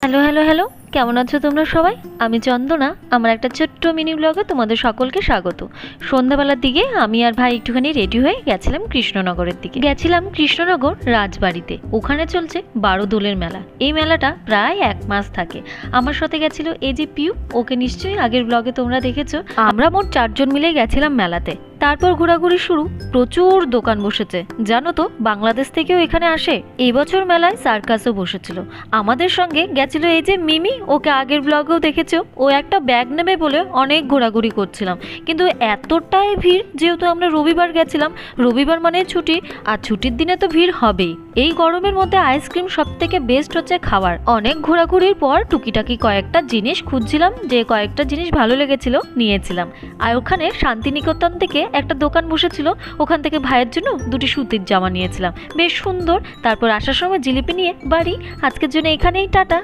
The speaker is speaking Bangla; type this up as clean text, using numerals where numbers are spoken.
হ্যালো হ্যালো হ্যালো, কেমন আছো তোমরা সবাই? আমি চন্দনা। আমার একটা ছোট্ট মিনি ব্লগে তোমাদের সকলকে স্বাগত। সন্ধ্যাবেলার দিকে আমি আর ভাই একটুখানি রেডি হয়ে গেছিলাম কৃষ্ণনগরের দিকে। গেছিলাম কৃষ্ণনগর রাজবাড়িতে। ওখানে চলছে 12 দোলের মেলা। এই মেলাটা প্রায় 1 মাস থাকে। আমার সাথে গেছিল এই যে পিউ, ওকে নিশ্চয়ই আগের ব্লগে তোমরা দেখেছো। আমরা মোট 4 জন মিলে গেছিলাম মেলাতে। তারপর ঘোরাঘুরি শুরু। প্রচুর দোকান বসেছে, জানো তো বাংলাদেশ থেকেও এখানে আসে। এবছর মেলায় সার্কাসও বসেছিল। আমাদের সঙ্গে গেছিল এই যে মিমি, ওকে আগের ব্লগেও দেখেছো। ও একটা ব্যাগ নেবে বলে অনেক ঘোরাঘুরি করছিলাম, কিন্তু এতটাই ভিড়, যেহেতু আমরা রবিবার গেছিলাম, রবিবার মানে ছুটি, আর ছুটির দিনে তো ভিড় হবেই। এই গরমের মধ্যে আইসক্রিম সব থেকে বেস্ট হচ্ছে খাবার। অনেক ঘোরাঘুরির পর টুকিটাকি কয়েকটা জিনিস খুঁজছিলাম, যে কয়েকটা জিনিস ভালো লেগেছিল নিয়েছিলাম। আর ওখানে শান্তিনিকেতন থেকে একটা দোকান বসেছিল, ওখান থেকে ভাইয়ের জন্য 2টি সুতির জামা নিয়েছিলাম, বেশ সুন্দর। তারপর আসার সময় জিলিপি নিয়ে বাড়ি। আজকের জন্য এখানেই টাটা।